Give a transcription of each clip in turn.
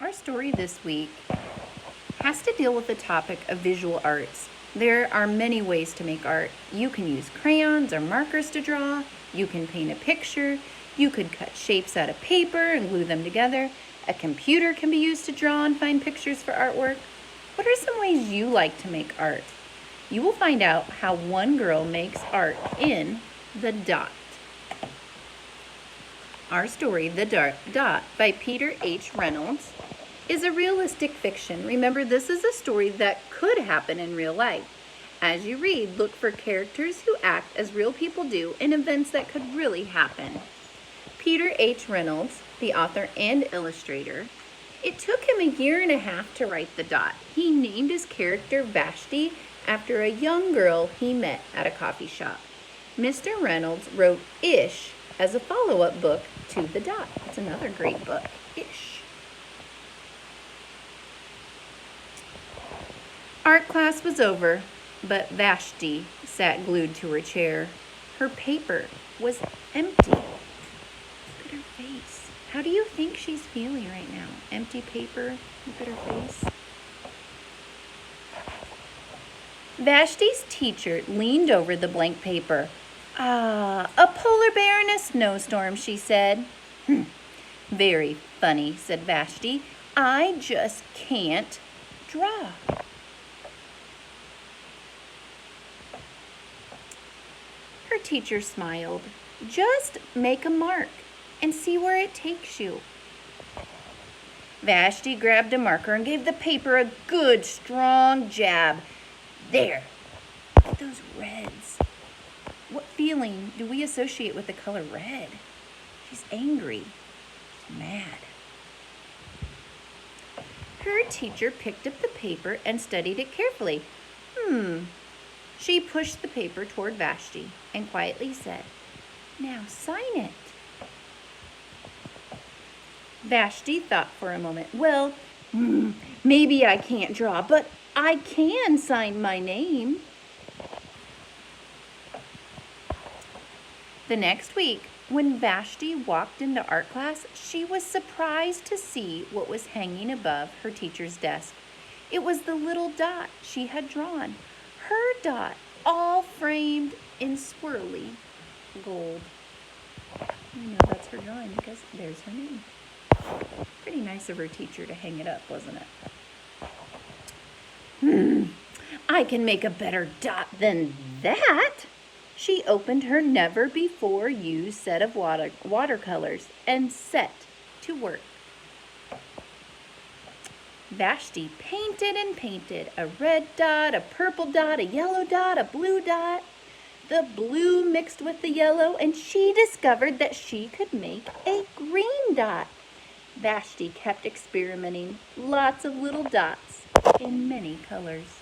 Our story this week has to deal with the topic of visual arts. There are many ways to make art. You can use crayons or markers to draw. You can paint a picture. You could cut shapes out of paper and glue them together. A computer can be used to draw and find pictures for artwork. What are some ways you like to make art? You will find out how one girl makes art in The Dot. Our story, The Dot, by Peter H. Reynolds, is a realistic fiction. Remember, this is a story that could happen in real life. As you read, look for characters who act as real people do in events that could really happen. Peter H. Reynolds, the author and illustrator, it took him 1.5 years to write The Dot. He named his character Vashti after a young girl he met at a coffee shop. Mr. Reynolds wrote Ish as a follow-up book to The Dot. It's another great book, Ish. Art class was over, but Vashti sat glued to her chair. Her paper was empty. Look at her face. How do you think she's feeling right now? Empty paper, look at her face. Vashti's teacher leaned over the blank paper. "Ah, a polar bear in a snowstorm," she said. "Very funny," said Vashti. "I just can't draw." Her teacher smiled. "Just make a mark and see where it takes you." Vashti grabbed a marker and gave the paper a good, strong jab. There, look at those reds. What feeling do we associate with the color red? She's angry, she's mad. Her teacher picked up the paper and studied it carefully. She pushed the paper toward Vashti and quietly said, "Now sign it." Vashti thought for a moment. "Well, maybe I can't draw, but I can sign my name." The next week, when Vashti walked into art class, she was surprised to see what was hanging above her teacher's desk. It was the little dot she had drawn. Her dot, all framed in swirly gold. You know that's her drawing because there's her name. Pretty nice of her teacher to hang it up, wasn't it? I can make a better dot than that. She opened her never-before-used set of watercolors and set to work. Vashti painted and painted, a red dot, a purple dot, a yellow dot, a blue dot. The blue mixed with the yellow, and she discovered that she could make a green dot. Vashti kept experimenting, lots of little dots in many colors.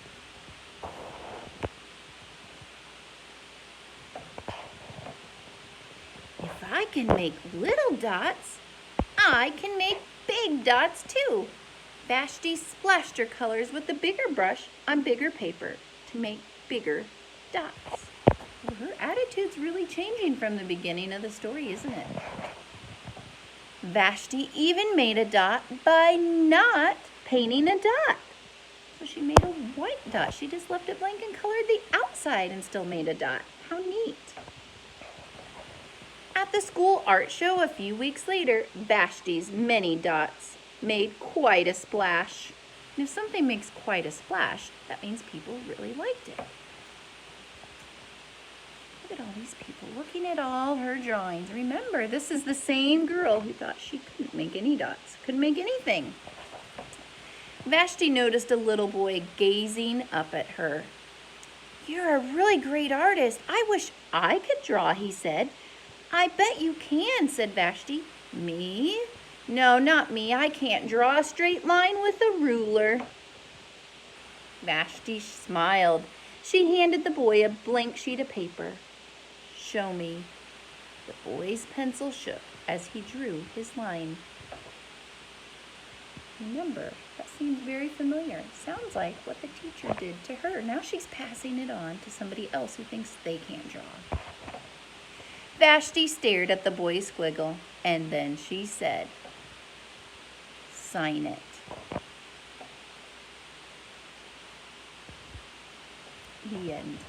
If I can make little dots, I can make big dots too. Vashti splashed her colors with the bigger brush on bigger paper to make bigger dots. Well, her attitude's really changing from the beginning of the story, isn't it? Vashti even made a dot by not painting a dot. So she made a white dot. She just left it blank and colored the outside and still made a dot. How neat. At the school art show a few weeks later, Vashti's many dots made quite a splash. And if something makes quite a splash, that means people really liked it. Look at all these people looking at all her drawings. Remember, this is the same girl who thought she couldn't make any dots, couldn't make anything. Vashti noticed a little boy gazing up at her. "You're a really great artist. I wish I could draw," he said. "I bet you can," said Vashti. "Me? No, not me. I can't draw a straight line with a ruler." Vashti smiled. She handed the boy a blank sheet of paper. "Show me." The boy's pencil shook as he drew his line. Remember, that seems very familiar. It sounds like what the teacher did to her. Now she's passing it on to somebody else who thinks they can't draw. Vashti stared at the boy's squiggle, and then she said, "Sign it." The end.